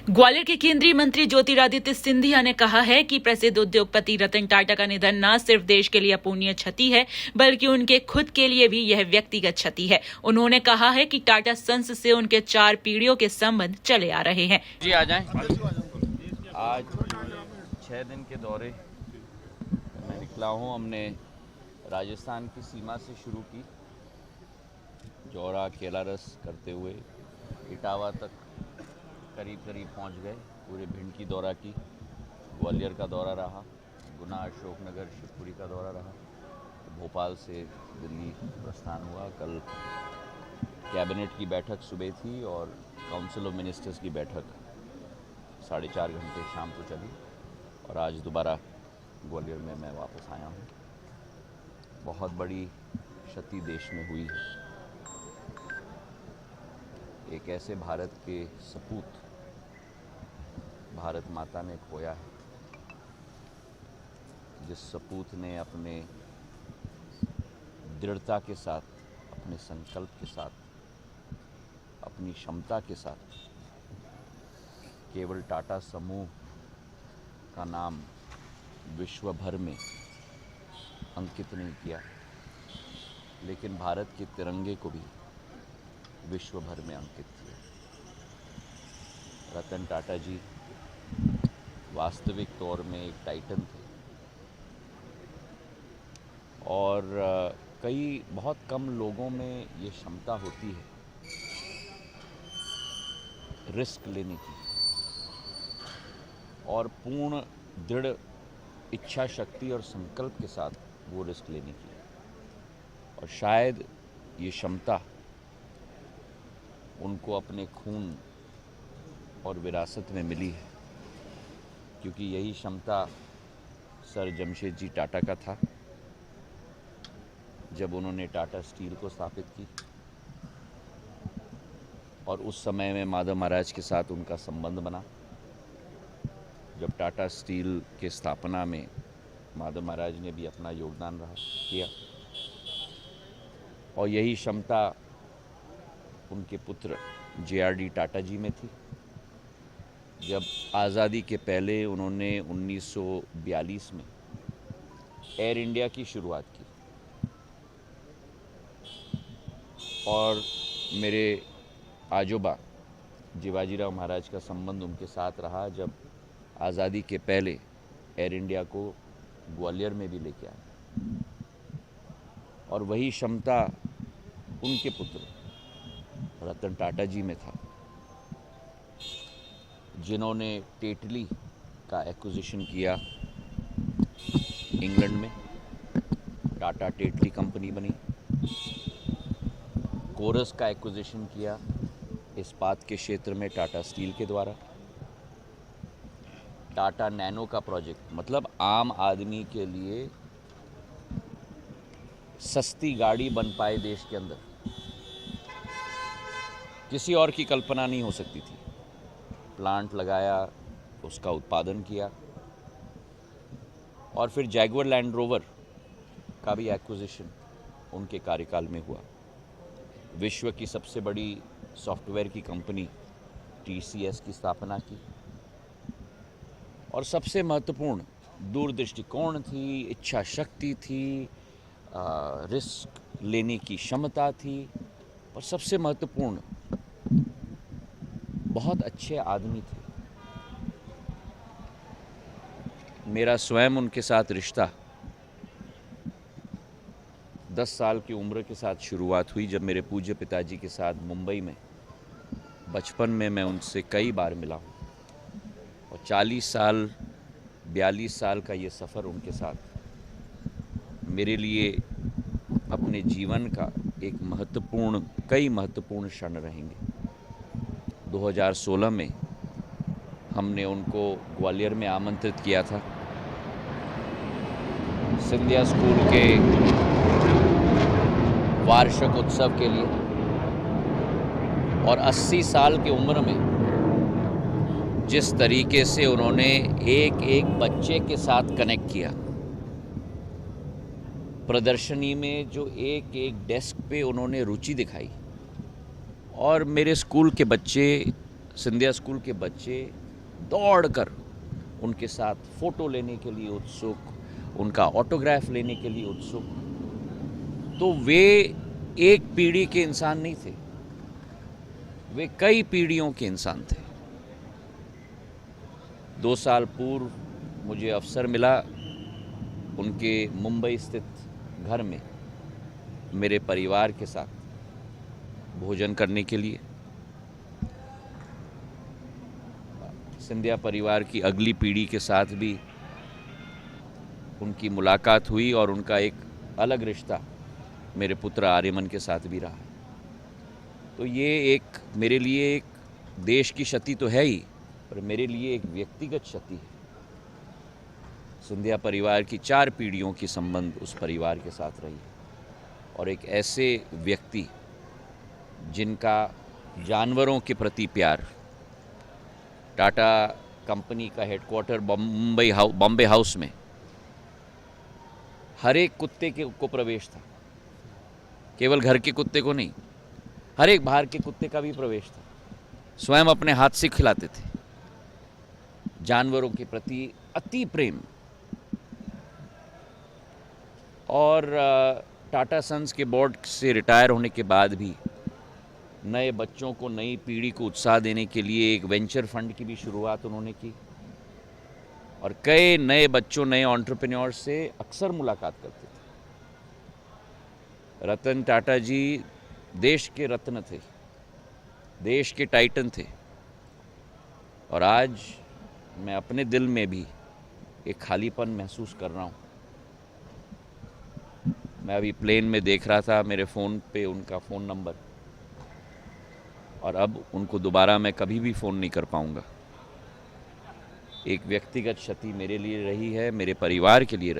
ग्वालियर के केंद्रीय मंत्री ज्योतिरादित्य सिंधिया ने कहा है कि प्रसिद्ध उद्योगपति रतन टाटा का निधन न सिर्फ देश के लिए अपूर्णीय क्षति है, बल्कि उनके खुद के लिए भी यह व्यक्तिगत क्षति है। उन्होंने कहा है कि टाटा सन्स से उनके 4 पीढ़ियों के संबंध चले आ रहे हैं। जी आ जाएं। आज 6 दिन के दौरे मैं निकला हूँ। हमने राजस्थान की सीमा से शुरू की, जौरा केलारस करते हुए इटावा तक करीब पहुंच गए। पूरे भिंड की दौरा की, ग्वालियर का दौरा रहा, गुना, अशोकनगर, शिवपुरी का दौरा रहा, भोपाल से दिल्ली प्रस्थान हुआ। कल कैबिनेट की बैठक सुबह थी और काउंसिल ऑफ मिनिस्टर्स की बैठक 4.5 घंटे शाम को चली और आज दोबारा ग्वालियर में मैं वापस आया हूँ। बहुत बड़ी क्षति देश में हुई है। एक ऐसे भारत के सपूत भारत माता ने खोया है, जिस सपूत ने अपने दृढ़ता के साथ, अपने संकल्प के साथ, अपनी क्षमता के साथ केवल टाटा समूह का नाम विश्व भर में अंकित नहीं किया, लेकिन भारत के तिरंगे को भी विश्व भर में अंकित किया। रतन टाटा जी वास्तविक तौर में एक टाइटन थे और बहुत कम लोगों में ये क्षमता होती है रिस्क लेने की और पूर्ण दृढ़ इच्छा शक्ति और संकल्प के साथ वो रिस्क लेने की। और शायद ये क्षमता उनको अपने खून और विरासत में मिली है, क्योंकि यही क्षमता सर जमशेदजी टाटा का था जब उन्होंने टाटा स्टील को स्थापित की। और उस समय में माधव महाराज के साथ उनका संबंध बना। जब टाटा स्टील के स्थापना में माधव महाराज ने भी अपना योगदान किया और यही क्षमता उनके पुत्र JRD टाटा जी में थी। जब आज़ादी के पहले उन्होंने 1942 में एयर इंडिया की शुरुआत की और मेरे आजोबा जीवाजीराव महाराज का संबंध उनके साथ रहा जब आज़ादी के पहले एयर इंडिया को ग्वालियर में भी लेके आए। और वही क्षमता उनके पुत्र रतन टाटा जी में था, जिन्होंने टेटली का एक्विजिशन किया इंग्लैंड में। टाटा टेटली कंपनी बनी। कोरस का एक्विजिशन किया इस्पात के क्षेत्र में टाटा स्टील के द्वारा। टाटा नैनो का प्रोजेक्ट, मतलब आम आदमी के लिए सस्ती गाड़ी बन पाए देश के अंदर, किसी और की कल्पना नहीं हो सकती थी। प्लांट लगाया, उसका उत्पादन किया और फिर जैगुआर लैंड रोवर का भी एक्विजिशन उनके कार्यकाल में हुआ। विश्व की सबसे बड़ी सॉफ्टवेयर की कंपनी TCS की स्थापना की और सबसे महत्वपूर्ण दूरदृष्टिकोण थी, इच्छा शक्ति थी, रिस्क लेने की क्षमता थी और सबसे महत्वपूर्ण बहुत अच्छे आदमी थे। मेरा स्वयं उनके साथ रिश्ता 10 साल की उम्र के साथ शुरुआत हुई, जब मेरे पूज्य पिताजी के साथ मुंबई में बचपन में मैं उनसे कई बार मिला हूँ। और 42 साल का ये सफ़र उनके साथ मेरे लिए अपने जीवन का कई महत्वपूर्ण क्षण रहेंगे। 2016 में हमने उनको ग्वालियर में आमंत्रित किया था सिंधिया स्कूल के वार्षिक उत्सव के लिए और 80 साल की उम्र में जिस तरीके से उन्होंने एक बच्चे के साथ कनेक्ट किया, प्रदर्शनी में जो एक डेस्क पे उन्होंने रुचि दिखाई और मेरे स्कूल के बच्चे सिंधिया स्कूल के बच्चे दौड़कर उनके साथ फ़ोटो लेने के लिए उत्सुक, उनका ऑटोग्राफ लेने के लिए उत्सुक। तो वे एक पीढ़ी के इंसान नहीं थे, वे कई पीढ़ियों के इंसान थे। 2 साल पूर्व मुझे अवसर मिला उनके मुंबई स्थित घर में मेरे परिवार के साथ भोजन करने के लिए। सिंधिया परिवार की अगली पीढ़ी के साथ भी उनकी मुलाकात हुई और उनका एक अलग रिश्ता मेरे पुत्र आर्यमन के साथ भी रहा। तो ये एक मेरे लिए एक देश की क्षति तो है ही, पर मेरे लिए एक व्यक्तिगत क्षति है। सिंधिया परिवार की 4 पीढ़ियों की संबंध उस परिवार के साथ रही है और एक ऐसे व्यक्ति जिनका जानवरों के प्रति प्यार, टाटा कंपनी का हेडक्वार्टर बॉम्बे हाउस में हर एक कुत्ते को प्रवेश था, केवल घर के कुत्ते को नहीं, हर एक बाहर के कुत्ते का भी प्रवेश था। स्वयं अपने हाथ से खिलाते थे। जानवरों के प्रति अति प्रेम। और टाटा सन्स के बोर्ड से रिटायर होने के बाद भी नए बच्चों को, नई पीढ़ी को उत्साह देने के लिए एक वेंचर फंड की भी शुरुआत उन्होंने की और कई नए बच्चों, नए एंटरप्रेन्योर से अक्सर मुलाकात करते थे। रतन टाटा जी देश के रत्न थे, देश के टाइटन थे और आज मैं अपने दिल में भी एक खालीपन महसूस कर रहा हूँ। मैं अभी प्लेन में देख रहा था मेरे फ़ोन पे उनका फ़ोन नंबर, और अब उनको दोबारा मैं कभी भी फ़ोन नहीं कर पाऊँगा। एक व्यक्तिगत क्षति मेरे लिए रही है, मेरे परिवार के लिए रही।